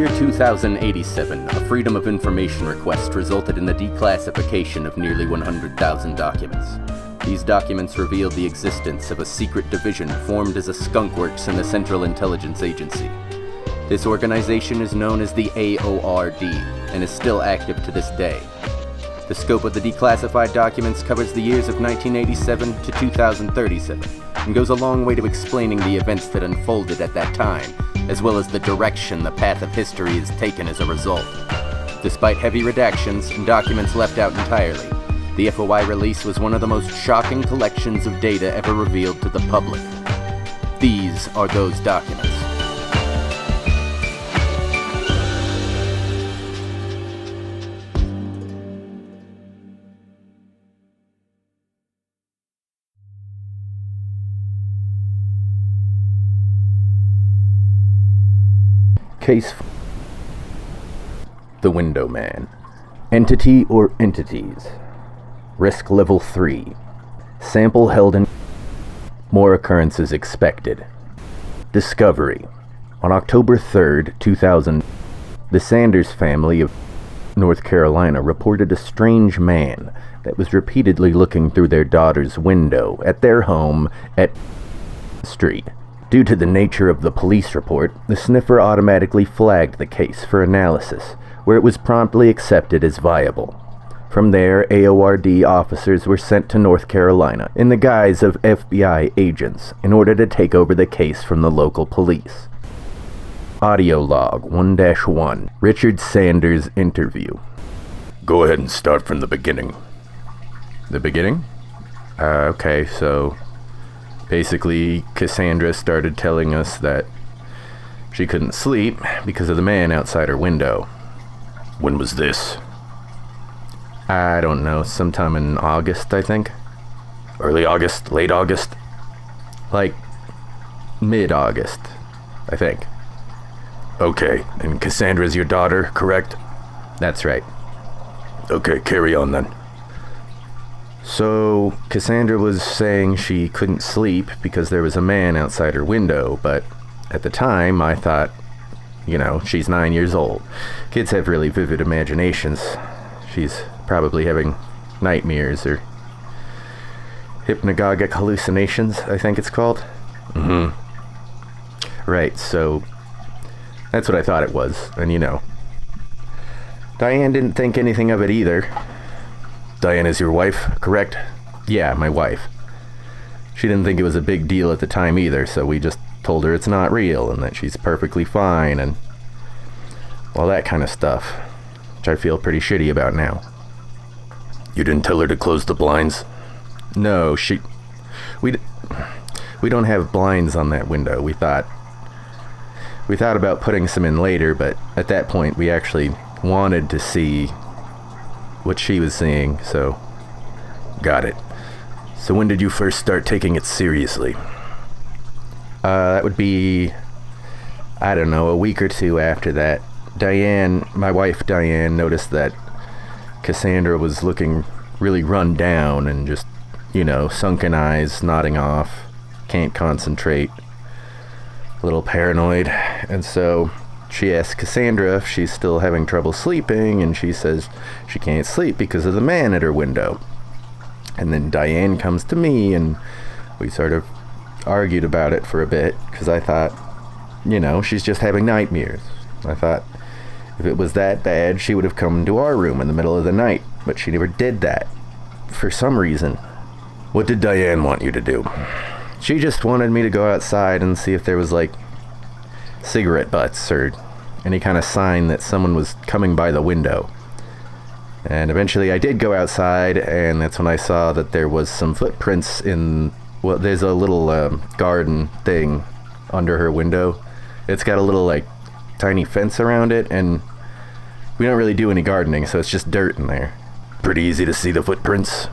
year 2087, a Freedom of Information request resulted in the declassification of nearly 100,000 documents. These documents revealed the existence of a secret division formed as a skunkworks in the Central Intelligence Agency. This organization is known as the AORD and is still active to this day. The scope of the declassified documents covers the years of 1987 to 2037 and goes a long way to explaining the events that unfolded at that time, as well as the direction the path of history has taken as a result. Despite heavy redactions and documents left out entirely, the FOI release was one of the most shocking collections of data ever revealed to the public. These are those documents. Case The Window Man. Entity or entities. Risk level 3. Sample held in. More occurrences expected. Discovery. On October 3rd, 2000, the Sanders family of North Carolina reported a strange man that was repeatedly looking through their daughter's window at their home at Street. Due to the nature of the police report, the sniffer automatically flagged the case for analysis, where it was promptly accepted as viable. From there, AORD officers were sent to North Carolina in the guise of FBI agents in order to take over the case from the local police. Audio log 1-1. Richard Sanders interview. Go ahead and start from the beginning. The beginning? Okay, so basically Cassandra started telling us that she couldn't sleep because of the man outside her window. When was this? I don't know, sometime in August, I think. Early August? Late August? Like, mid-August, I think. Okay, and Cassandra's your daughter, correct? That's right. Okay, carry on then. So, Cassandra was saying she couldn't sleep because there was a man outside her window, but at the time I thought, she's 9 years old. Kids have really vivid imaginations. She's probably having nightmares or hypnagogic hallucinations, I think it's called. Mm-hmm. Right, so that's what I thought it was, and Diane didn't think anything of it either. Diane is your wife, correct? Yeah, my wife. She didn't think it was a big deal at the time either, so we just told her it's not real and that she's perfectly fine and all that kind of stuff, which I feel pretty shitty about now. You didn't tell her to close the blinds? No, we don't have blinds on that window. We thought about putting some in later, but at that point we actually wanted to see what she was seeing, so. Got it. So when did you first start taking it seriously? That would be, I don't know, a week or two after that. My wife Diane, noticed that Cassandra was looking really run down and just, sunken eyes, nodding off, can't concentrate, a little paranoid, and so she asked Cassandra if she's still having trouble sleeping, and she says she can't sleep because of the man at her window. And then Diane comes to me, and we sort of argued about it for a bit, because I thought, she's just having nightmares. I thought if it was that bad, she would have come to our room in the middle of the night, but she never did that, for some reason. What did Diane want you to do? She just wanted me to go outside and see if there was, cigarette butts or any kind of sign that someone was coming by the window. And eventually I did go outside, and that's when I saw that there was some footprints there's a little garden thing under her window. It's got a little tiny fence around it, and we don't really do any gardening, so it's just dirt in there. Pretty easy to see the footprints?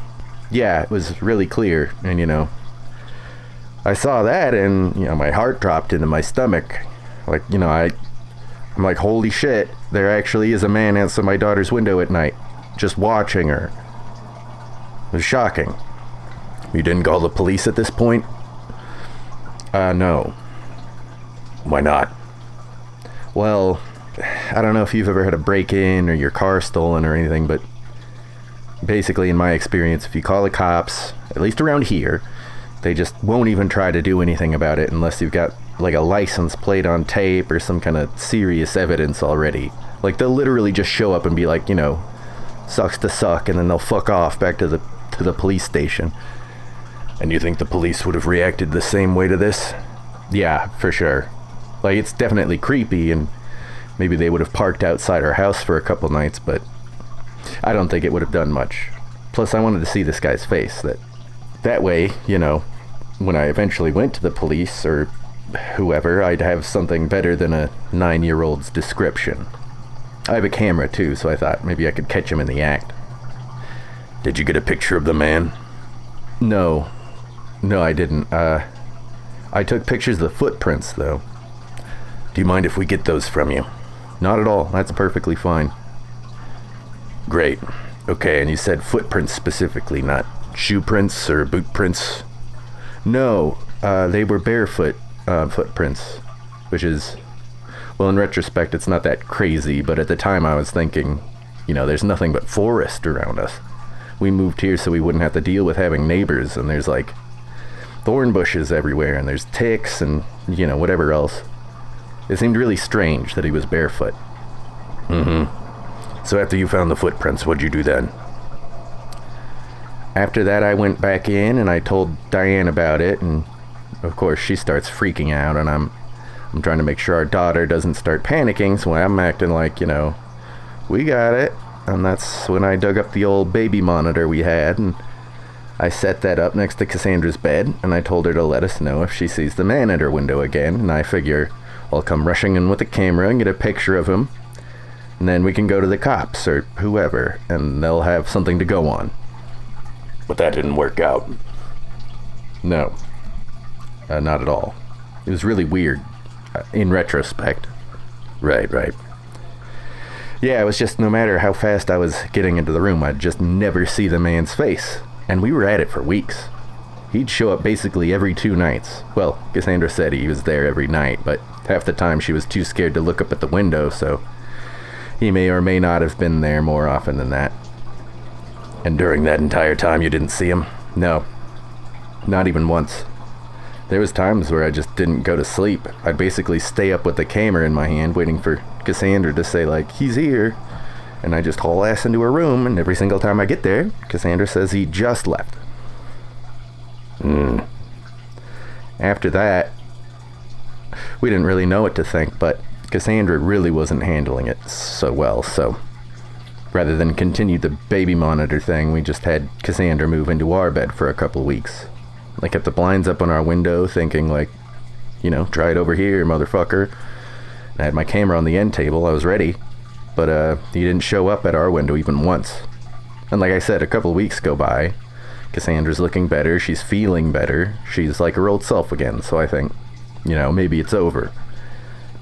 Yeah, it was really clear, and I saw that, and my heart dropped into my stomach. I'm like, holy shit, there actually is a man outside my daughter's window at night, just watching her. It was shocking. You didn't call the police at this point? No. Why not? Well, I don't know if you've ever had a break-in or your car stolen or anything, but basically, in my experience, if you call the cops, at least around here, they just won't even try to do anything about it unless you've got like a license plate on tape or some kind of serious evidence already. Like, they'll literally just show up and be like, sucks to suck, and then they'll fuck off back to the police station. And you think the police would have reacted the same way to this? Yeah, for sure. Like, it's definitely creepy, and maybe they would have parked outside our house for a couple nights, but I don't think it would have done much. Plus, I wanted to see this guy's face. That way, when I eventually went to the police or whoever, I'd have something better than a 9-year-old's description. I have a camera too, so I thought maybe I could catch him in the act. Did you get a picture of the man? No, I didn't. I took pictures of the footprints, though. Do you mind if we get those from you? Not at all. That's perfectly fine. Great. Okay, and you said footprints specifically, not shoe prints or boot prints? No, they were barefoot footprints, which is, well, in retrospect, it's not that crazy, but at the time I was thinking, there's nothing but forest around us. We moved here so we wouldn't have to deal with having neighbors, and there's like thorn bushes everywhere, and there's ticks and, whatever else. It seemed really strange that he was barefoot. So after you found the footprints, what'd you do then? After that, I went back in and I told Diane about it, and of course she starts freaking out, and I'm trying to make sure our daughter doesn't start panicking, so I'm acting like, we got it. And that's when I dug up the old baby monitor we had, and I set that up next to Cassandra's bed, and I told her to let us know if she sees the man at her window again, and I figure I'll come rushing in with a camera and get a picture of him, and then we can go to the cops or whoever, and they'll have something to go on. But that didn't work out. No. Not at all. It was really weird, in retrospect. Right. Yeah, it was just no matter how fast I was getting into the room, I'd just never see the man's face. And we were at it for weeks. He'd show up basically every 2 nights. Well, Cassandra said he was there every night, but half the time she was too scared to look up at the window, so he may or may not have been there more often than that. And during that entire time you didn't see him? No. Not even once. There was times where I just didn't go to sleep. I'd basically stay up with the camera in my hand waiting for Cassandra to say, like, he's here. And I just haul ass into her room, and every single time I get there, Cassandra says he just left. After that, we didn't really know what to think, but Cassandra really wasn't handling it so well, so rather than continue the baby monitor thing, we just had Cassandra move into our bed for a couple of weeks. I kept the blinds up on our window, thinking like, try it over here, motherfucker. I had my camera on the end table, I was ready, but he didn't show up at our window even once. And like I said, a couple of weeks go by, Cassandra's looking better, she's feeling better, she's like her old self again, so I think, maybe it's over.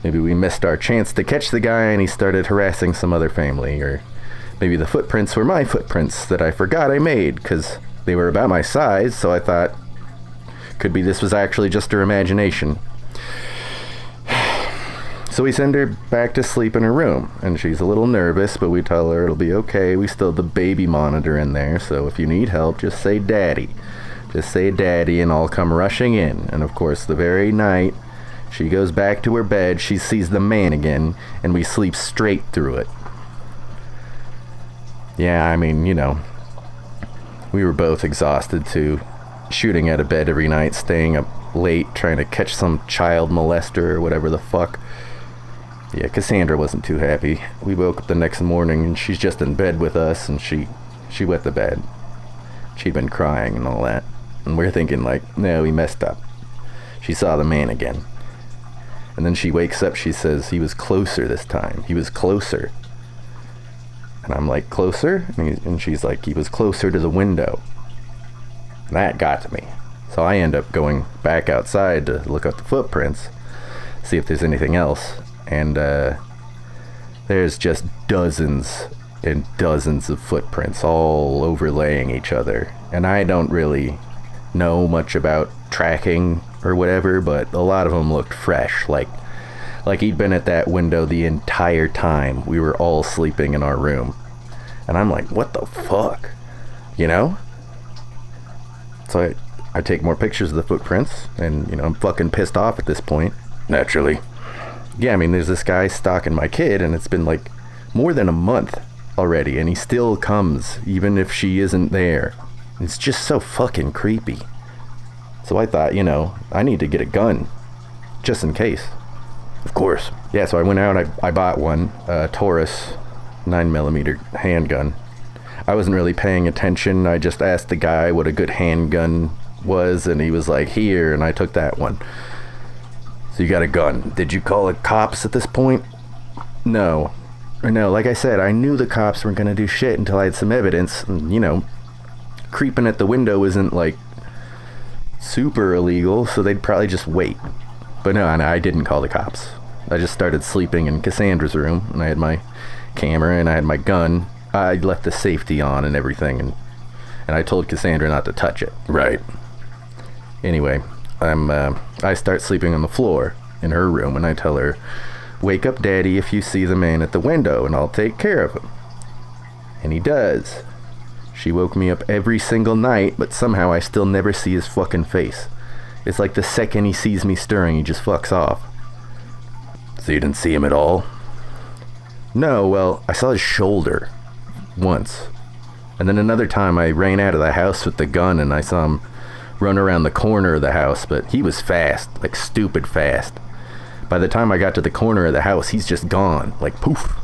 Maybe we missed our chance to catch the guy and he started harassing some other family, or maybe the footprints were my footprints that I forgot I made, because they were about my size, so I thought, could be this was actually just her imagination. So we send her back to sleep in her room, and she's a little nervous, but we tell her it'll be okay. We still have the baby monitor in there, so if you need help, just say daddy. Just say daddy, and I'll come rushing in. And of course, the very night she goes back to her bed, she sees the man again, and we sleep straight through it. Yeah, I mean, we were both exhausted too. Shooting out of bed every night, staying up late, trying to catch some child molester or whatever the fuck. Yeah, Cassandra wasn't too happy. We woke up the next morning and she's just in bed with us, and she wet the bed. She'd been crying and all that. And we're thinking like, no, we messed up. She saw the man again. And then she wakes up, she says, he was closer this time. He was closer. And I'm like, closer? And she's like, he was closer to the window. That got to me. So I end up going back outside to look up the footprints, see if there's anything else. And there's just dozens and dozens of footprints all overlaying each other. And I don't really know much about tracking or whatever, but a lot of them looked fresh, like Like, he'd been at that window the entire time we were all sleeping in our room. And I'm like, what the fuck? You know? So I take more pictures of the footprints, and, you know, I'm fucking pissed off at this point. Naturally. Yeah, I mean, there's this guy stalking my kid, and it's been like more than a month already, and he still comes, even if she isn't there. It's just so fucking creepy. So I thought, you know, I need to get a gun, just in case. Of course. Yeah, so I went out, I bought one, a Taurus 9mm handgun. I wasn't really paying attention. I just asked the guy what a good handgun was, and he was like, here, and I took that one. So you got a gun. Did you call the cops at this point? No, like I said, I knew the cops weren't gonna do shit until I had some evidence, and, you know, creeping at the window isn't, like, super illegal, so they'd probably just wait. But no, I didn't call the cops. I just started sleeping in Cassandra's room, and I had my camera, and I had my gun. I left the safety on and everything, and I told Cassandra not to touch it. Right. Anyway, I start sleeping on the floor in her room, and I tell her, wake up, Daddy, if you see the man at the window, and I'll take care of him. And he does. She woke me up every single night, but somehow I still never see his fucking face. It's like the second he sees me stirring, he just fucks off. So you didn't see him at all? No, well, I saw his shoulder. Once. And then another time I ran out of the house with the gun, and I saw him run around the corner of the house, but he was fast, like stupid fast. By the time I got to the corner of the house, he's just gone, like poof.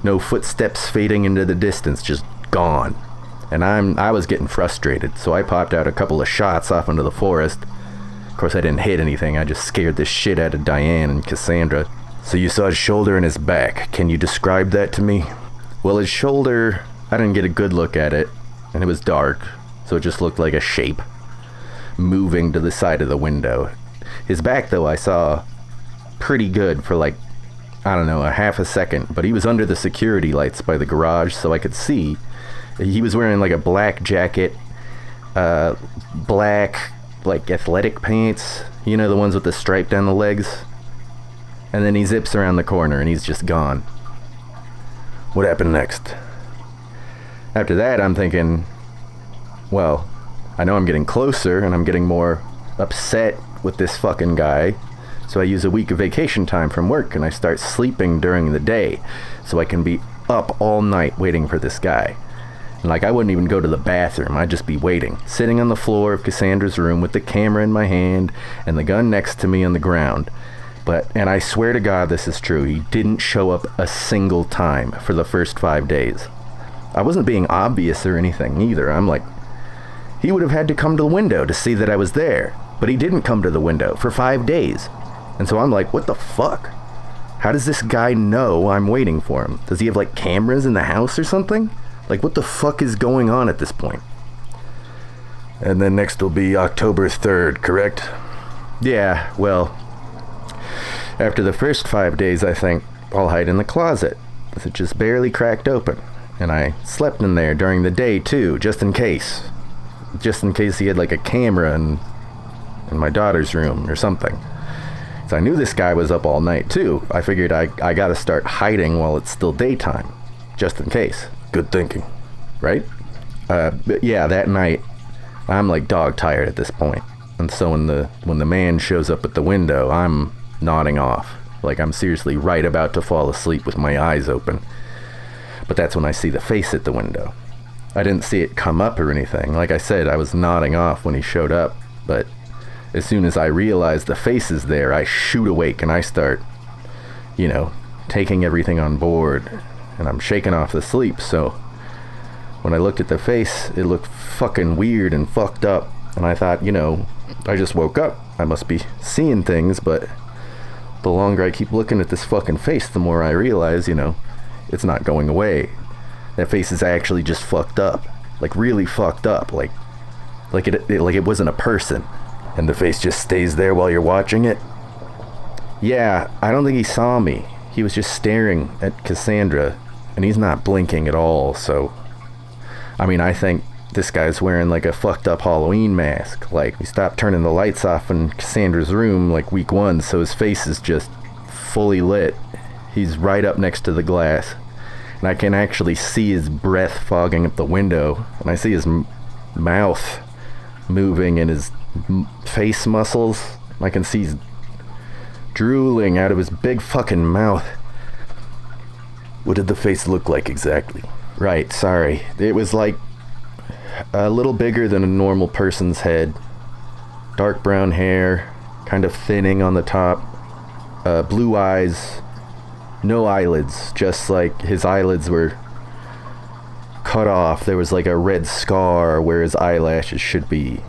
No footsteps fading into the distance, just gone. And I was getting frustrated, so I popped out a couple of shots off into the forest. Of course, I didn't hit anything. I just scared the shit out of Diane and Cassandra. So you saw his shoulder and his back. Can you describe that to me? Well, his shoulder, I didn't get a good look at it, and it was dark, so it just looked like a shape moving to the side of the window. His back, though, I saw pretty good for, like, I don't know, a half a second, but he was under the security lights by the garage, so I could see. He was wearing, like, a black jacket, black, like, athletic pants, you know, the ones with the stripe down the legs? And then he zips around the corner, and he's just gone. What happened next? After that, I'm thinking, well, I know I'm getting closer, and I'm getting more upset with this fucking guy. So I use a week of vacation time from work, and I start sleeping during the day, so I can be up all night waiting for this guy. And, like, I wouldn't even go to the bathroom. I'd just be waiting, sitting on the floor of Cassandra's room with the camera in my hand and the gun next to me on the ground. And I swear to God this is true, he didn't show up a single time for the first 5 days. I wasn't being obvious or anything either. I'm like, he would have had to come to the window to see that I was there. But he didn't come to the window for 5 days. And so I'm like, what the fuck? How does this guy know I'm waiting for him? Does he have, like, cameras in the house or something? Like, what the fuck is going on at this point? And then next will be October 3rd, correct? Yeah, well, after the first 5 days, I think I'll hide in the closet, with it just barely cracked open. And I slept in there during the day, too, just in case. Just in case he had, like, a camera in my daughter's room or something. So I knew this guy was up all night, too. I figured I gotta start hiding while it's still daytime, just in case. Good thinking. Right? But yeah, that night, I'm, like, dog tired at this point. And so when the man shows up at the window, I'm nodding off. Like, I'm seriously right about to fall asleep with my eyes open. But that's when I see the face at the window. I didn't see it come up or anything. Like I said, I was nodding off when he showed up. But as soon as I realize the face is there, I shoot awake and I start, you know, taking everything on board. And I'm shaking off the sleep, so when I looked at the face, it looked fucking weird and fucked up. And I thought, you know, I just woke up. I must be seeing things, but the longer I keep looking at this fucking face, the more I realize, you know, it's not going away. That face is actually just fucked up. Like, really fucked up. Like it wasn't a person. And the face just stays there while you're watching it? Yeah, I don't think he saw me. He was just staring at Cassandra, and he's not blinking at all, so... I mean, I think this guy's wearing, like, a fucked up Halloween mask. Like, we stopped turning the lights off in Cassandra's room, like, week 1, so his face is just fully lit. He's right up next to the glass. And I can actually see his breath fogging up the window. And I see his mouth moving and his face muscles. I can see he's drooling out of his big fucking mouth. What did the face look like exactly? Right, sorry. It was like a little bigger than a normal person's head. Dark brown hair, kind of thinning on the top. Blue eyes, no eyelids, just like his eyelids were cut off. There was like a red scar where his eyelashes should be.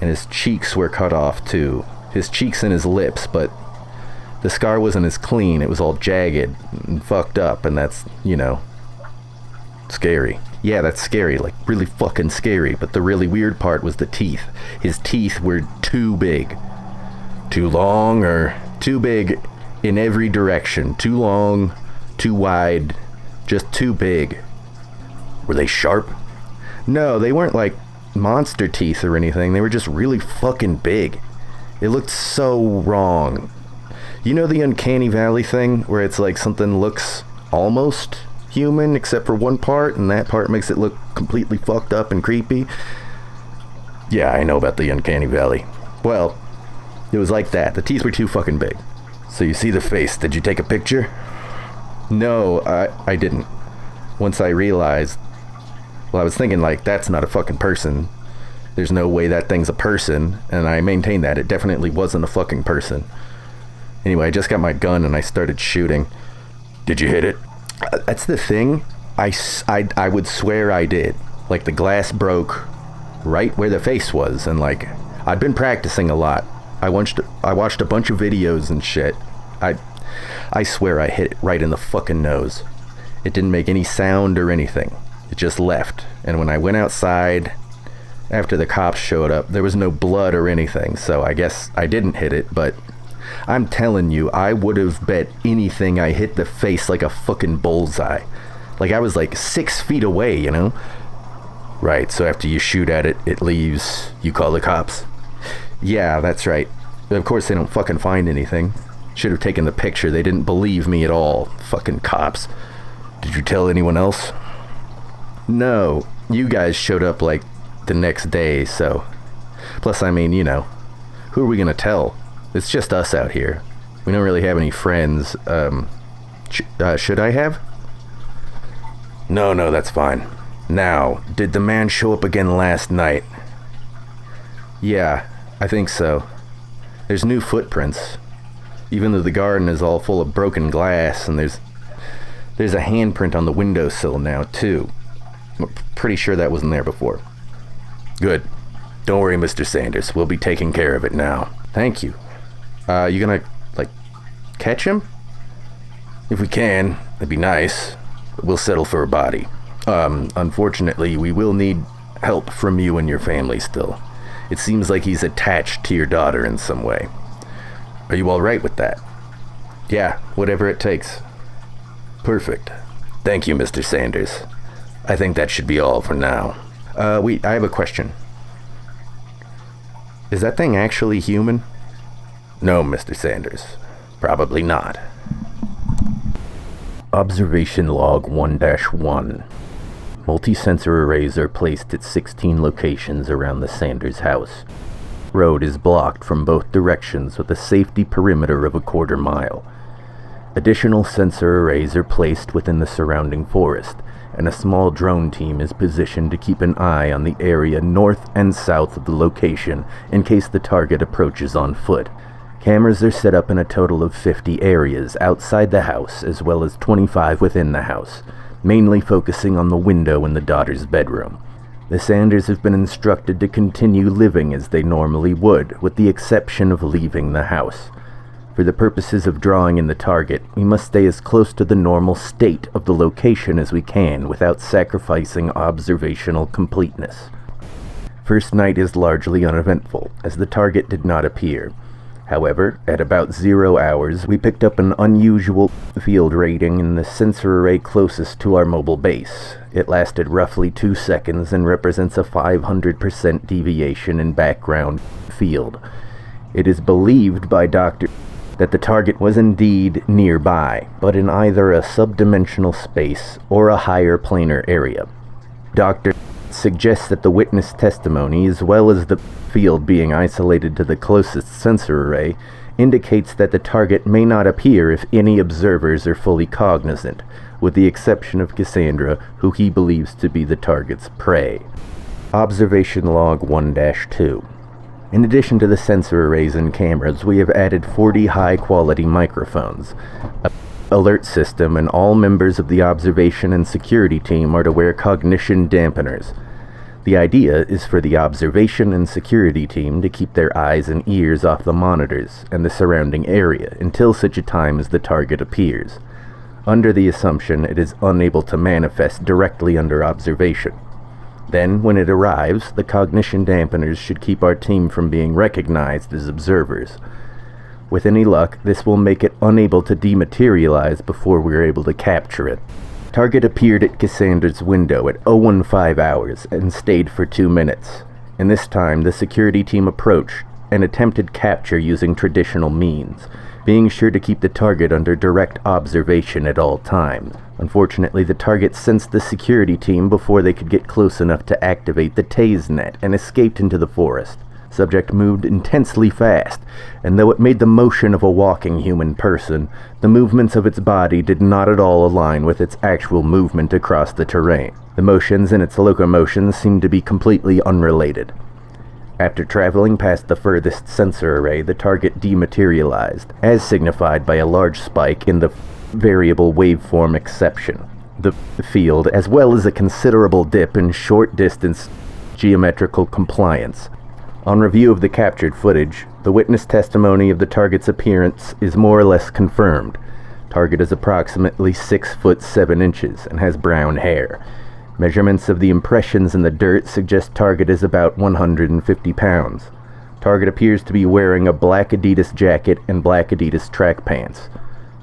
And his cheeks were cut off too. His cheeks and his lips, but the scar wasn't as clean. It was all jagged and fucked up, and that's, you know, scary. Yeah, that's scary, like really fucking scary. But the really weird part was the teeth. His teeth were too big. Too long or too big in every direction. Too long, too wide, just too big. Were they sharp? No, they weren't like monster teeth or anything. They were just really fucking big. It looked so wrong. You know the uncanny valley thing where it's like something looks almost human except for one part, and that part makes it look completely fucked up and creepy? Yeah, I know about the uncanny valley. Well, it was like that. The teeth were too fucking big. So you see the face. Did you take a picture? No, I didn't. Once I realized, well, I was thinking like, that's not a fucking person. There's no way that thing's a person, and I maintained that. It definitely wasn't a fucking person. Anyway, I just got my gun and I started shooting. Did you hit it? That's the thing. I would swear I did. Like, the glass broke right where the face was, and like, I'd been practicing a lot. I watched a bunch of videos and shit. I swear I hit it right in the fucking nose. It didn't make any sound or anything. It just left. And when I went outside, after the cops showed up, there was no blood or anything, so I guess I didn't hit it, but I'm telling you, I would have bet anything I hit the face like a fucking bullseye. Like, I was like 6 feet away, you know? Right, so after you shoot at it, it leaves, you call the cops? Yeah, that's right. Of course they don't fucking find anything. Should have taken the picture. They didn't believe me at all. Fucking cops. Did you tell anyone else? No. You guys showed up like the next day, so... Plus, I mean, you know, who are we gonna tell? It's just us out here. We don't really have any friends. Should I have? No, that's fine. Now, did the man show up again last night? Yeah, I think so. There's new footprints. Even though the garden is all full of broken glass, and there's a handprint on the windowsill now, too. I'm pretty sure that wasn't there before. Good. Don't worry, Mr. Sanders. We'll be taking care of it now. Thank you. You gonna, like, catch him? If we can, it'd be nice. But we'll settle for a body. Unfortunately, we will need help from you and your family still. It seems like he's attached to your daughter in some way. Are you all right with that? Yeah, whatever it takes. Perfect. Thank you, Mr. Sanders. I think that should be all for now. Wait, I have a question. Is that thing actually human? No, Mr. Sanders. Probably not. Observation Log 1-1. Multi-sensor arrays are placed at 16 locations around the Sanders house. Road is blocked from both directions with a safety perimeter of 1/4 mile. Additional sensor arrays are placed within the surrounding forest, and a small drone team is positioned to keep an eye on the area north and south of the location in case the target approaches on foot. Cameras are set up in a total of 50 areas outside the house as well as 25 within the house, mainly focusing on the window in the daughter's bedroom. The Sanders have been instructed to continue living as they normally would, with the exception of leaving the house. For the purposes of drawing in the target, we must stay as close to the normal state of the location as we can without sacrificing observational completeness. First night is largely uneventful, as the target did not appear. However, at about 0 hours, we picked up an unusual field rating in the sensor array closest to our mobile base. It lasted roughly 2 seconds and represents a 500% deviation in background field. It is believed by Dr. that the target was indeed nearby, but in either a subdimensional space or a higher planar area. Dr. suggests that the witness testimony, as well as the field being isolated to the closest sensor array, indicates that the target may not appear if any observers are fully cognizant, with the exception of Cassandra, who he believes to be the target's prey. Observation Log 1-2. In addition to the sensor arrays and cameras, we have added 40 high-quality microphones. An alert system, and all members of the observation and security team are to wear cognition dampeners. The idea is for the observation and security team to keep their eyes and ears off the monitors and the surrounding area until such a time as the target appears, under the assumption it is unable to manifest directly under observation. Then, when it arrives, the cognition dampeners should keep our team from being recognized as observers. With any luck, this will make it unable to dematerialize before we are able to capture it. Target appeared at Cassandra's window at 015 hours and stayed for 2 minutes. In this time, the security team approached and attempted capture using traditional means, being sure to keep the target under direct observation at all times. Unfortunately, the target sensed the security team before they could get close enough to activate the tase net and escaped into the forest. Subject moved intensely fast, and though it made the motion of a walking human person, the movements of its body did not at all align with its actual movement across the terrain. The motions in its locomotion seemed to be completely unrelated. After traveling past the furthest sensor array, the target dematerialized, as signified by a large spike in the variable waveform exception, the field, as well as a considerable dip in short-distance geometrical compliance. On review of the captured footage, the witness testimony of the target's appearance is more or less confirmed. Target is approximately 6 foot 7 inches and has brown hair. Measurements of the impressions in the dirt suggest target is about 150 pounds. Target appears to be wearing a black Adidas jacket and black Adidas track pants.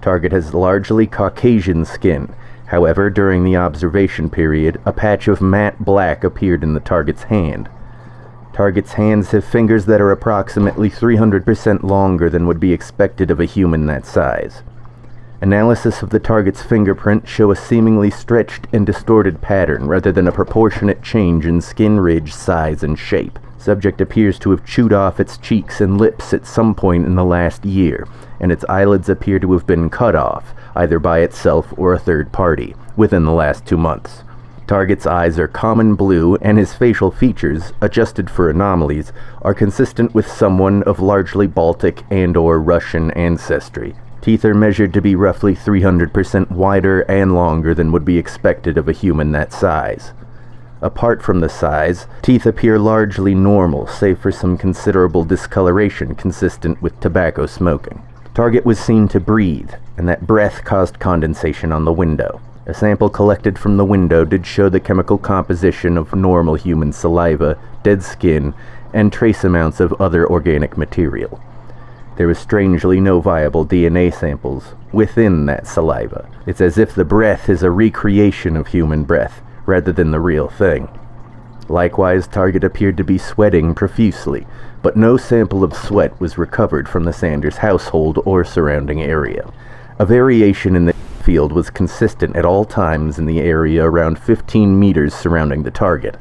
Target has largely Caucasian skin. However, during the observation period, a patch of matte black appeared in the target's hand. Target's hands have fingers that are approximately 300% longer than would be expected of a human that size. Analysis of the target's fingerprint show a seemingly stretched and distorted pattern rather than a proportionate change in skin ridge, size, and shape. Subject appears to have chewed off its cheeks and lips at some point in the last year, and its eyelids appear to have been cut off, either by itself or a third party, within the last 2 months. Target's eyes are common blue, and his facial features, adjusted for anomalies, are consistent with someone of largely Baltic and/or Russian ancestry. Teeth are measured to be roughly 300% wider and longer than would be expected of a human that size. Apart from the size, teeth appear largely normal, save for some considerable discoloration consistent with tobacco smoking. Target was seen to breathe, and that breath caused condensation on the window. A sample collected from the window did show the chemical composition of normal human saliva, dead skin, and trace amounts of other organic material. There was strangely no viable DNA samples within that saliva. It's as if the breath is a recreation of human breath, rather than the real thing. Likewise, target appeared to be sweating profusely, but no sample of sweat was recovered from the Sanders household or surrounding area. A variation in the field was consistent at all times in the area around 15 meters surrounding the target.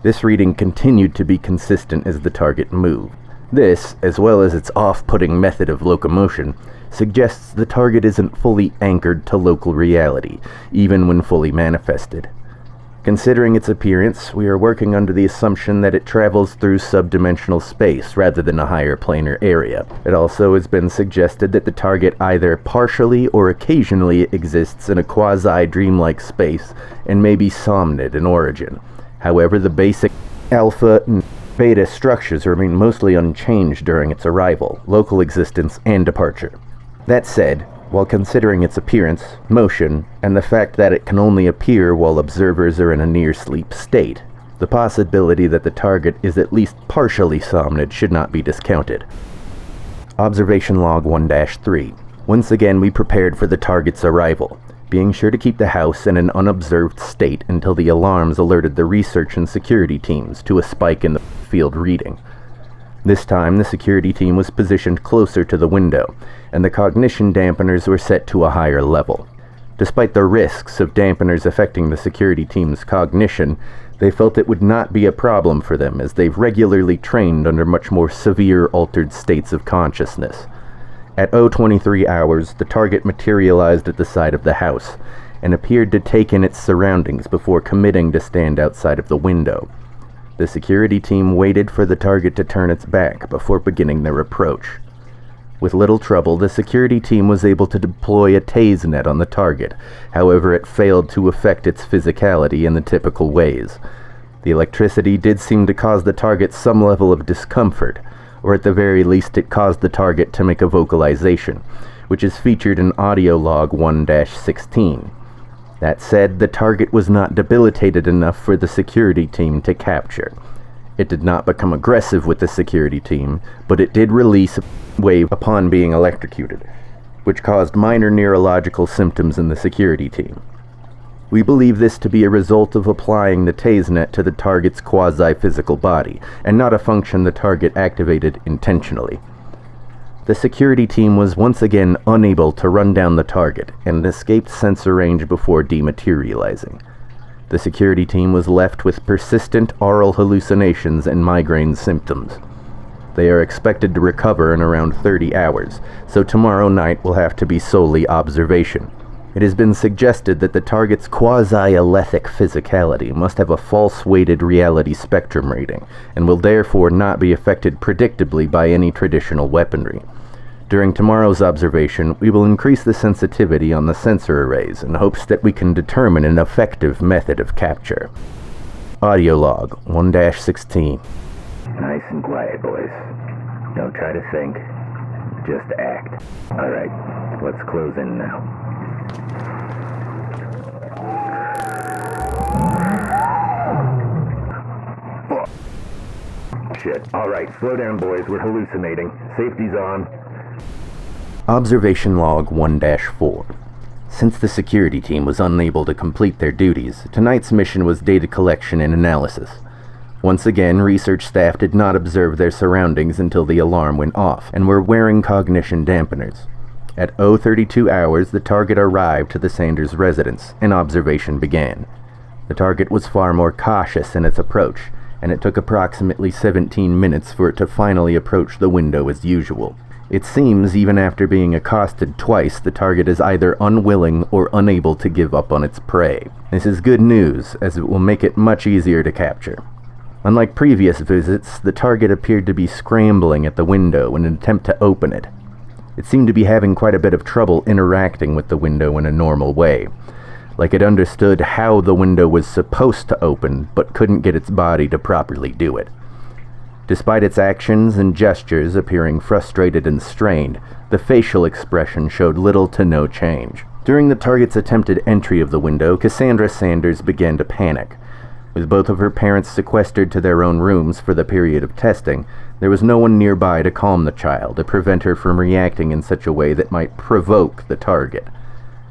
This reading continued to be consistent as the target moved. This, as well as its off-putting method of locomotion, suggests the target isn't fully anchored to local reality, even when fully manifested. Considering its appearance, we are working under the assumption that it travels through subdimensional space rather than a higher planar area. It also has been suggested that the target either partially or occasionally exists in a quasi-dreamlike space and may be somnid in origin. However, the basic alpha and beta structures remain mostly unchanged during its arrival, local existence, and departure. That said, while considering its appearance, motion, and the fact that it can only appear while observers are in a near-sleep state, the possibility that the target is at least partially somnid should not be discounted. Observation Log 1-3. Once again, we prepared for the target's arrival, being sure to keep the house in an unobserved state until the alarms alerted the research and security teams to a spike in the field reading. This time, the security team was positioned closer to the window, and the cognition dampeners were set to a higher level. Despite the risks of dampeners affecting the security team's cognition, they felt it would not be a problem for them, as they've regularly trained under much more severe altered states of consciousness. At 0:23 hours, the target materialized at the side of the house, and appeared to take in its surroundings before committing to stand outside of the window. The security team waited for the target to turn its back before beginning their approach. With little trouble, the security team was able to deploy a tase net on the target. However, it failed to affect its physicality in the typical ways. The electricity did seem to cause the target some level of discomfort, or at the very least it caused the target to make a vocalization, which is featured in audio log 1-16. That said, the target was not debilitated enough for the security team to capture. It did not become aggressive with the security team, but it did release a wave upon being electrocuted, which caused minor neurological symptoms in the security team. We believe this to be a result of applying the TaseNet to the target's quasi-physical body, and not a function the target activated intentionally. The security team was once again unable to run down the target, and escaped sensor range before dematerializing. The security team was left with persistent oral hallucinations and migraine symptoms. They are expected to recover in around 30 hours, so tomorrow night will have to be solely observation. It has been suggested that the target's quasi-alethic physicality must have a false-weighted reality spectrum rating, and will therefore not be affected predictably by any traditional weaponry. During tomorrow's observation, we will increase the sensitivity on the sensor arrays in hopes that we can determine an effective method of capture. Audio log 1-16. Nice and quiet, boys. Don't try to think. Just act. Alright, let's close in now. Shit. Alright, slow down, boys. We're hallucinating. Safety's on. Observation log 1-4. Since the security team was unable to complete their duties, tonight's mission was data collection and analysis. Once again, research staff did not observe their surroundings until the alarm went off, and were wearing cognition dampeners. At 0:32 hours, the target arrived to the Sanders residence, and observation began. The target was far more cautious in its approach, and it took approximately 17 minutes for it to finally approach the window as usual. It seems, even after being accosted twice, the target is either unwilling or unable to give up on its prey. This is good news, as it will make it much easier to capture. Unlike previous visits, the target appeared to be scrambling at the window in an attempt to open it. It seemed to be having quite a bit of trouble interacting with the window in a normal way, like it understood how the window was supposed to open, but couldn't get its body to properly do it. Despite its actions and gestures appearing frustrated and strained, the facial expression showed little to no change. During the target's attempted entry of the window, Cassandra Sanders began to panic. With both of her parents sequestered to their own rooms for the period of testing, there was no one nearby to calm the child, to prevent her from reacting in such a way that might provoke the target.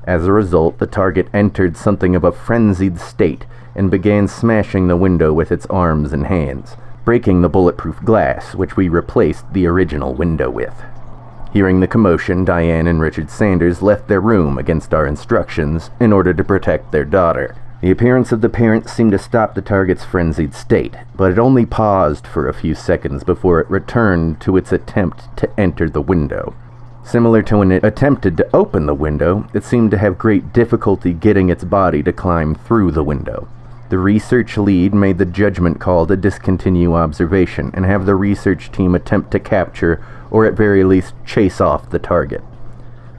As a result, the target entered something of a frenzied state and began smashing the window with its arms and hands, breaking the bulletproof glass, which we replaced the original window with. Hearing the commotion, Diane and Richard Sanders left their room against our instructions in order to protect their daughter. The appearance of the parents seemed to stop the target's frenzied state, but it only paused for a few seconds before it returned to its attempt to enter the window. Similar to when it attempted to open the window, it seemed to have great difficulty getting its body to climb through the window. The research lead made the judgment call to discontinue observation and have the research team attempt to capture, or at very least chase off, the target.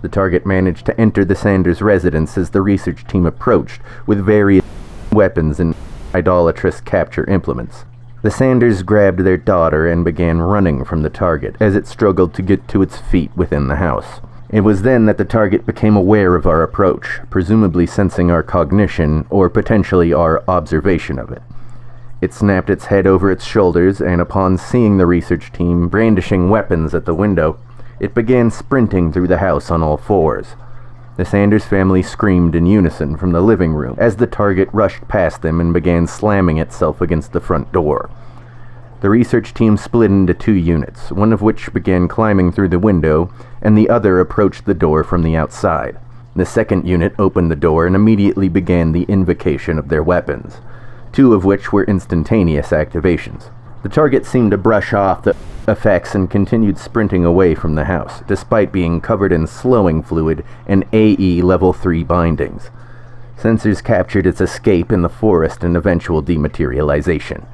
The target managed to enter the Sanders residence as the research team approached, with various weapons and idolatrous capture implements. The Sanders grabbed their daughter and began running from the target as it struggled to get to its feet within the house. It was then that the target became aware of our approach, presumably sensing our cognition, or potentially our observation of it. It snapped its head over its shoulders, and upon seeing the research team brandishing weapons at the window, it began sprinting through the house on all fours. The Sanders family screamed in unison from the living room as the target rushed past them and began slamming itself against the front door. The research team split into 2 units, one of which began climbing through the window, and the other approached the door from the outside. The second unit opened the door and immediately began the invocation of their weapons, 2 of which were instantaneous activations. The target seemed to brush off the effects and continued sprinting away from the house, despite being covered in slowing fluid and AE Level 3 bindings. Sensors captured its escape in the forest and eventual dematerialization.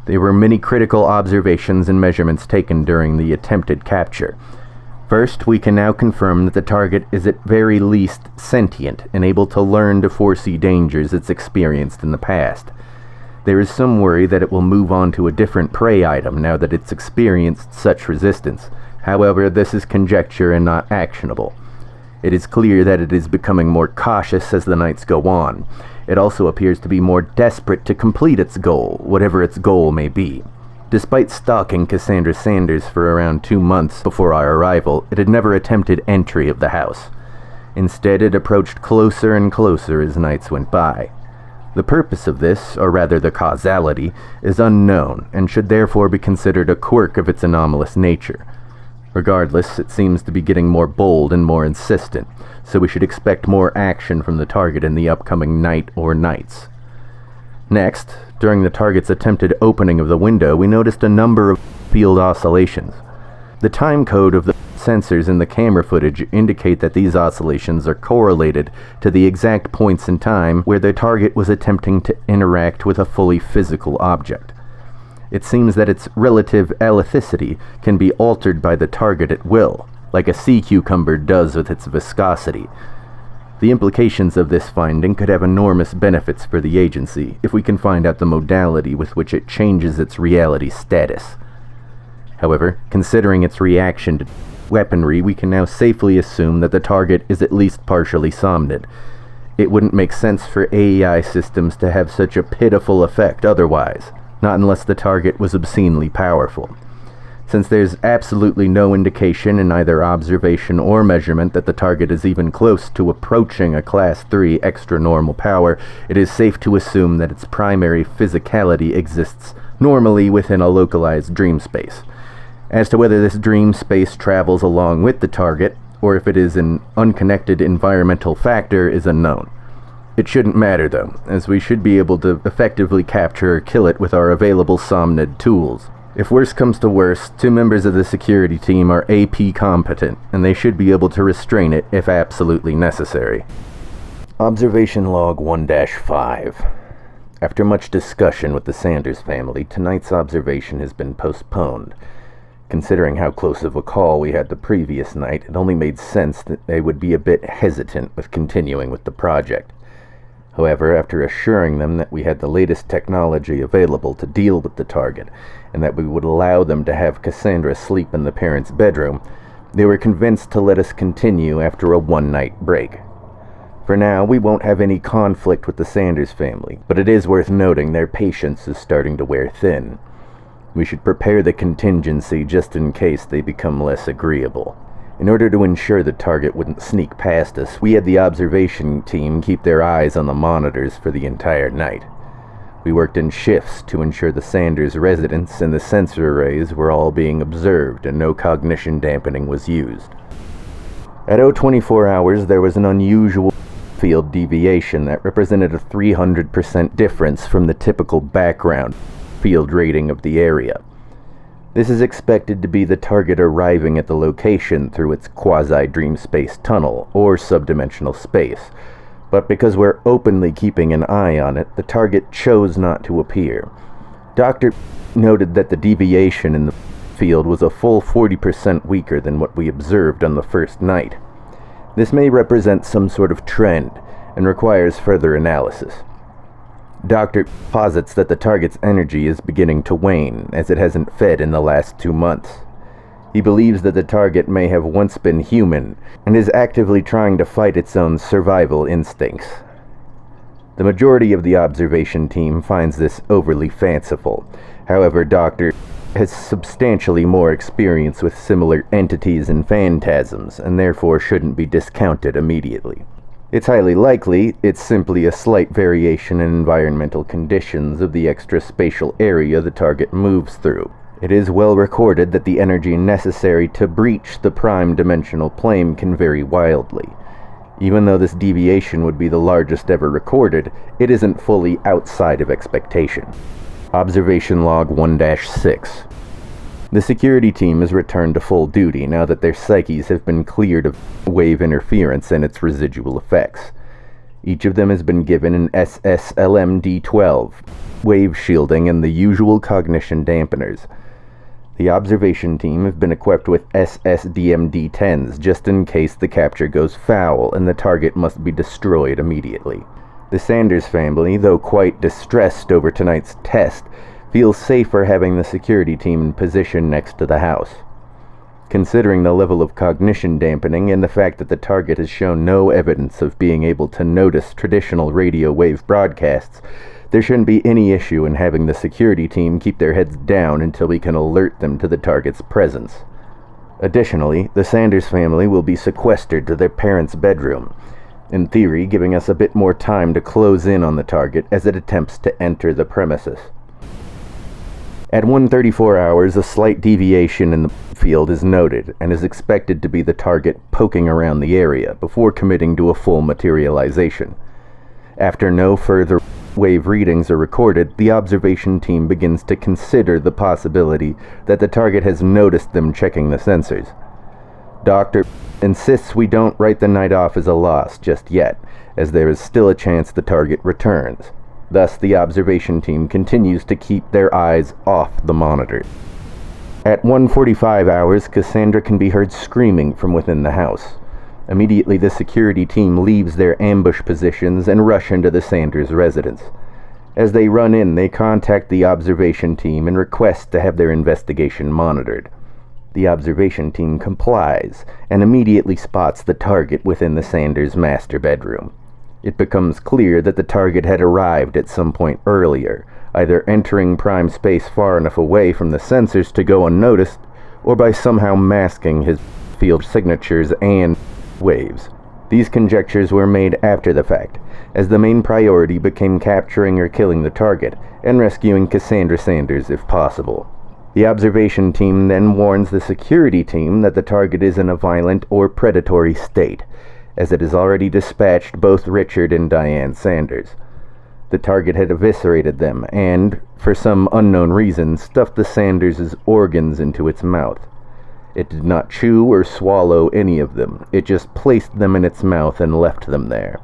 There were many critical observations and measurements taken during the attempted capture. First, we can now confirm that the target is at very least sentient and able to learn to foresee dangers it's experienced in the past. There is some worry that it will move on to a different prey item now that it's experienced such resistance. However, this is conjecture and not actionable. It is clear that it is becoming more cautious as the nights go on. It also appears to be more desperate to complete its goal, whatever its goal may be. Despite stalking Cassandra Sanders for around 2 months before our arrival, it had never attempted entry of the house. Instead, it approached closer and closer as nights went by. The purpose of this, or rather the causality, is unknown, and should therefore be considered a quirk of its anomalous nature. Regardless, it seems to be getting more bold and more insistent, so we should expect more action from the target in the upcoming night or nights. Next, during the target's attempted opening of the window, we noticed a number of field oscillations. The time code of the sensors in the camera footage indicate that these oscillations are correlated to the exact points in time where the target was attempting to interact with a fully physical object. It seems that its relative elasticity can be altered by the target at will, like a sea cucumber does with its viscosity. The implications of this finding could have enormous benefits for the agency if we can find out the modality with which it changes its reality status. However, considering its reaction to weaponry, we can now safely assume that the target is at least partially somnant. It wouldn't make sense for AEI systems to have such a pitiful effect otherwise, not unless the target was obscenely powerful. Since there's absolutely no indication in either observation or measurement that the target is even close to approaching a Class 3 extra-normal power, it is safe to assume that its primary physicality exists normally within a localized dream space. As to whether this dream space travels along with the target, or if it is an unconnected environmental factor, is unknown. It shouldn't matter though, as we should be able to effectively capture or kill it with our available Somnid tools. If worse comes to worse, 2 members of the security team are AP competent, and they should be able to restrain it if absolutely necessary. Observation Log 1-5. After much discussion with the Sanders family, tonight's observation has been postponed. Considering how close of a call we had the previous night, it only made sense that they would be a bit hesitant with continuing with the project. However, after assuring them that we had the latest technology available to deal with the target, and that we would allow them to have Cassandra sleep in the parents' bedroom, they were convinced to let us continue after a one-night break. For now, we won't have any conflict with the Sanders family, but it is worth noting their patience is starting to wear thin. We should prepare the contingency just in case they become less agreeable. In order to ensure the target wouldn't sneak past us, we had the observation team keep their eyes on the monitors for the entire night. We worked in shifts to ensure the Sanders residence and the sensor arrays were all being observed and no cognition dampening was used. At 024 hours, there was an unusual field deviation that represented a 300% difference from the typical background field rating of the area. This is expected to be the target arriving at the location through its quasi-dream space tunnel, or subdimensional space, but because we're openly keeping an eye on it, the target chose not to appear. Dr. noted that the deviation in the field was a full 40% weaker than what we observed on the first night. This may represent some sort of trend, and requires further analysis. Dr. posits that the target's energy is beginning to wane, as it hasn't fed in the last 2 months. He believes that the target may have once been human, and is actively trying to fight its own survival instincts. The majority of the observation team finds this overly fanciful. However, Dr. has substantially more experience with similar entities and phantasms, and therefore shouldn't be discounted immediately. It's highly likely it's simply a slight variation in environmental conditions of the extraspatial area the target moves through. It is well recorded that the energy necessary to breach the prime dimensional plane can vary wildly. Even though this deviation would be the largest ever recorded, it isn't fully outside of expectation. Observation Log 1-6. The security team has returned to full duty now that their psyches have been cleared of wave interference and its residual effects. Each of them has been given an SSLM-D12, wave shielding, and the usual cognition dampeners. The observation team have been equipped with SSDM-D10s just in case the capture goes foul and the target must be destroyed immediately. The Sanders family, though quite distressed over tonight's test, feels safer having the security team in position next to the house. Considering the level of cognition dampening and the fact that the target has shown no evidence of being able to notice traditional radio wave broadcasts, there shouldn't be any issue in having the security team keep their heads down until we can alert them to the target's presence. Additionally, the Sanders family will be sequestered to their parents' bedroom, in theory giving us a bit more time to close in on the target as it attempts to enter the premises. At 1:34 hours, a slight deviation in the field is noted and is expected to be the target poking around the area before committing to a full materialization. After no further wave readings are recorded, the observation team begins to consider the possibility that the target has noticed them checking the sensors. Dr. insists we don't write the night off as a loss just yet, as there is still a chance the target returns. Thus, the observation team continues to keep their eyes off the monitors. At 1:45 hours, Cassandra can be heard screaming from within the house. Immediately, the security team leaves their ambush positions and rush into the Sanders residence. As they run in, they contact the observation team and request to have their investigation monitored. The observation team complies and immediately spots the target within the Sanders master bedroom. It becomes clear that the target had arrived at some point earlier, either entering prime space far enough away from the sensors to go unnoticed, or by somehow masking his field signatures and waves. These conjectures were made after the fact, as the main priority became capturing or killing the target, and rescuing Cassandra Sanders if possible. The observation team then warns the security team that the target is in a violent or predatory state, as it has already dispatched both Richard and Diane Sanders. The target had eviscerated them and, for some unknown reason, stuffed the Sanders' organs into its mouth. It did not chew or swallow any of them. It just placed them in its mouth and left them there.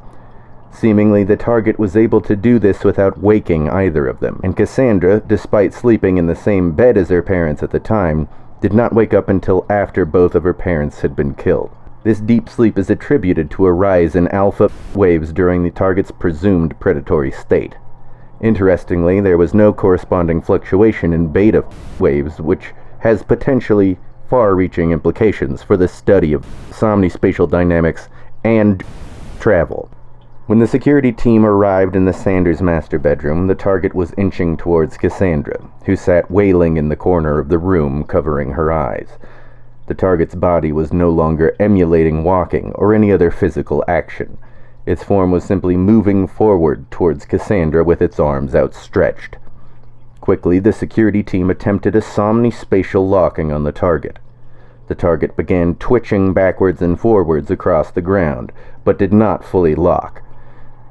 Seemingly, the target was able to do this without waking either of them, and Cassandra, despite sleeping in the same bed as her parents at the time, did not wake up until after both of her parents had been killed. This deep sleep is attributed to a rise in alpha waves during the target's presumed predatory state. Interestingly, there was no corresponding fluctuation in beta waves, which has potentially far-reaching implications for the study of somnispatial dynamics and travel. When the security team arrived in the Sanders master bedroom, the target was inching towards Cassandra, who sat wailing in the corner of the room, covering her eyes. The target's body was no longer emulating walking or any other physical action. Its form was simply moving forward towards Cassandra with its arms outstretched. Quickly, the security team attempted a somnispatial locking on the target. The target began twitching backwards and forwards across the ground, but did not fully lock.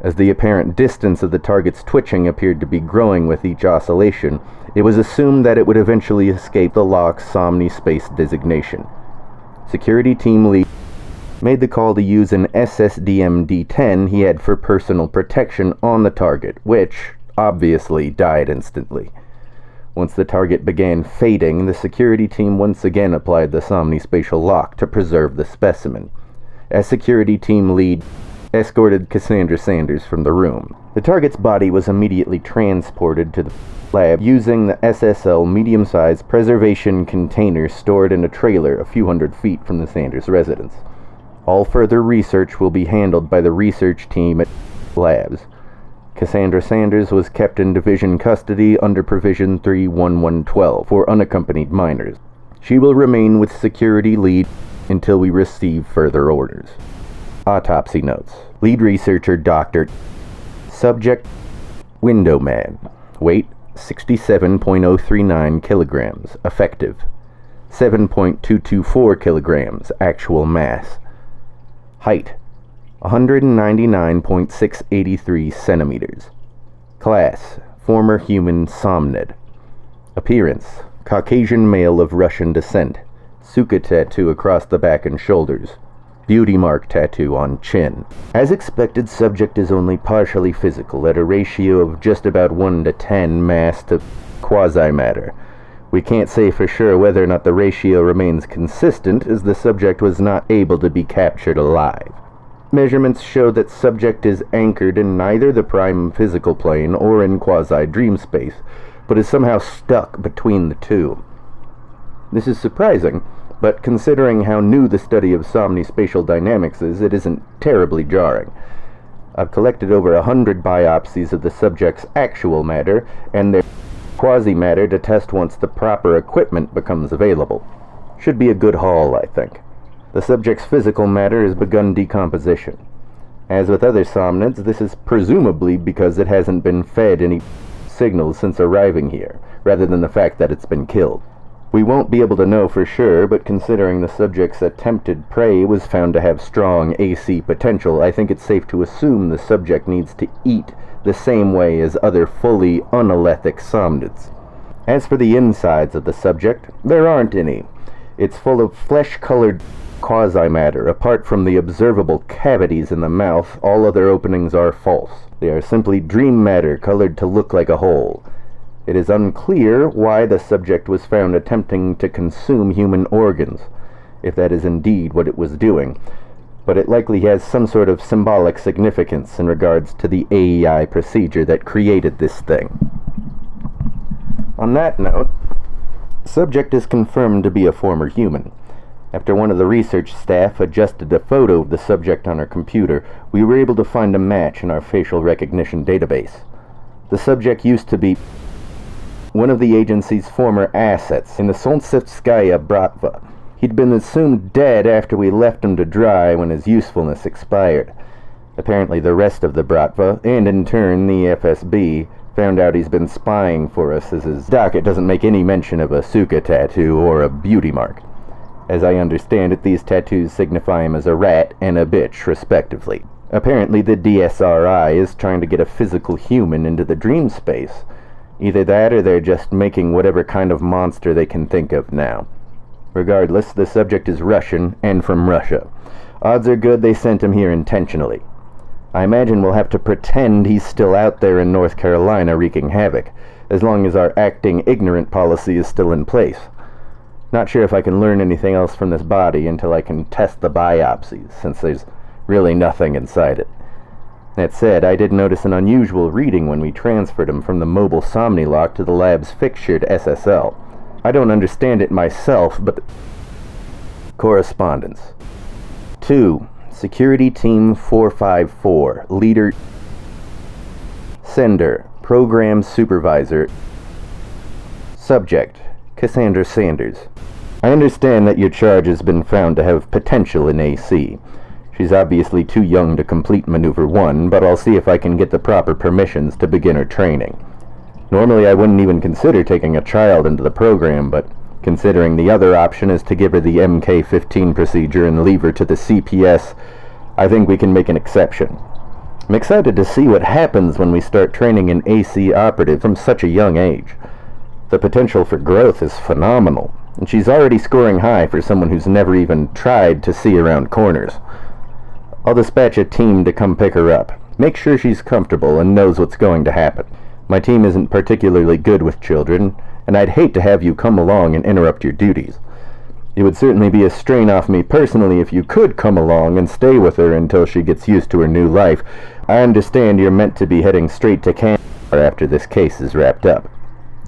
As the apparent distance of the target's twitching appeared to be growing with each oscillation, it was assumed that it would eventually escape the lock somnispace designation. Security Team Lead made the call to use an SSDM-D10 he had for personal protection on the target, which, obviously, died instantly. Once the target began fading, the security team once again applied the somnispatial lock to preserve the specimen. As Security Team Lead escorted Cassandra Sanders from the room, the target's body was immediately transported to the lab using the SSL medium-sized preservation container stored in a trailer a few hundred feet from the Sanders residence. All further research will be handled by the research team at labs. Cassandra Sanders was kept in division custody under Provision 31112 for unaccompanied minors. She will remain with Security Lead until we receive further orders. Autopsy notes. Lead researcher Dr. Subject, window man. Weight, 67.039 kilograms. Effective, 7.224 kilograms. Actual mass. Height, 199.683 centimeters. Class, former human somnid. Appearance, Caucasian male of Russian descent. Suka tattoo across the back and shoulders. Beauty mark tattoo on chin. As expected, subject is only partially physical, at a ratio of just about 1 to 10 mass to quasi-matter. We can't say for sure whether or not the ratio remains consistent, as the subject was not able to be captured alive. Measurements show that subject is anchored in neither the prime physical plane or in quasi-dream space, but is somehow stuck between the two. This is surprising, but considering how new the study of somnispatial dynamics is, it isn't terribly jarring. I've collected over 100 biopsies of the subject's actual matter and their quasi-matter to test once the proper equipment becomes available. Should be a good haul, I think. The subject's physical matter has begun decomposition. As with other somnids, this is presumably because it hasn't been fed any signals since arriving here, rather than the fact that it's been killed. We won't be able to know for sure, but considering the subject's attempted prey was found to have strong AC potential, I think it's safe to assume the subject needs to eat the same way as other fully unalithic somnids. As for the insides of the subject, there aren't any. It's full of flesh-colored quasi-matter. Apart from the observable cavities in the mouth, all other openings are false. They are simply dream matter colored to look like a hole. It is unclear why the subject was found attempting to consume human organs, if that is indeed what it was doing, but it likely has some sort of symbolic significance in regards to the AEI procedure that created this thing. On that note, subject is confirmed to be a former human. After one of the research staff adjusted a photo of the subject on our computer, we were able to find a match in our facial recognition database. The subject used to be one of the agency's former assets in the Solntsevskaya Bratva. He'd been assumed dead after we left him to dry when his usefulness expired. Apparently the rest of the Bratva, and in turn the FSB, found out he's been spying for us, as his docket doesn't make any mention of a Suka tattoo or a beauty mark. As I understand it, these tattoos signify him as a rat and a bitch, respectively. Apparently the DSRI is trying to get a physical human into the dream space. Either that or they're just making whatever kind of monster they can think of now. Regardless, the subject is Russian and from Russia. Odds are good they sent him here intentionally. I imagine we'll have to pretend he's still out there in North Carolina wreaking havoc, as long as our acting ignorant policy is still in place. Not sure if I can learn anything else from this body until I can test the biopsies, since there's really nothing inside it. That said, I did notice an unusual reading when we transferred him from the mobile Somnilock to the lab's fixtured SSL. I don't understand it myself, but... Correspondence. 2. Security Team 454. Leader... Sender. Program Supervisor. Subject. Cassandra Sanders. I understand that your charge has been found to have potential in AC. She's obviously too young to complete Maneuver 1, but I'll see if I can get the proper permissions to begin her training. Normally I wouldn't even consider taking a child into the program, but considering the other option is to give her the MK-15 procedure and leave her to the CPS, I think we can make an exception. I'm excited to see what happens when we start training an AC operative from such a young age. The potential for growth is phenomenal, and she's already scoring high for someone who's never even tried to see around corners. I'll dispatch a team to come pick her up. Make sure she's comfortable and knows what's going to happen. My team isn't particularly good with children, and I'd hate to have you come along and interrupt your duties. It would certainly be a strain off me personally if you could come along and stay with her until she gets used to her new life. I understand you're meant to be heading straight to camp after this case is wrapped up.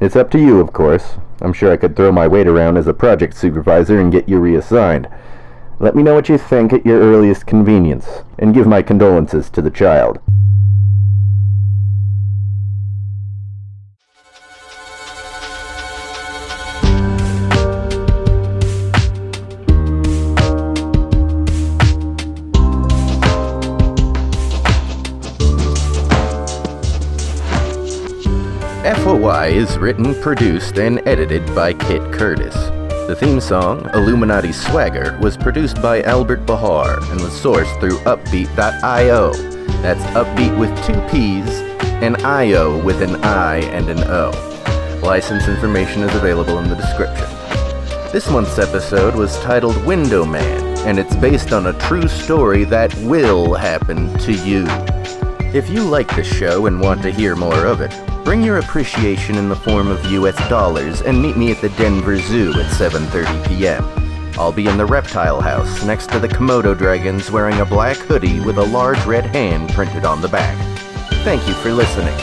It's up to you, of course. I'm sure I could throw my weight around as a project supervisor and get you reassigned. Let me know what you think at your earliest convenience, and give my condolences to the child. FOI is written, produced, and edited by Kit Curtis. The theme song, Illuminati Swagger, was produced by Albert Bahar and was sourced through upbeat.io. That's upbeat with 2 P's and IO with an I and an O. License information is available in the description. This month's episode was titled Window Man, and it's based on a true story that will happen to you. If you like the show and want to hear more of it, bring your appreciation in the form of US dollars and meet me at the Denver Zoo at 7:30 p.m. I'll be in the reptile house next to the Komodo dragons wearing a black hoodie with a large red hand printed on the back. Thank you for listening.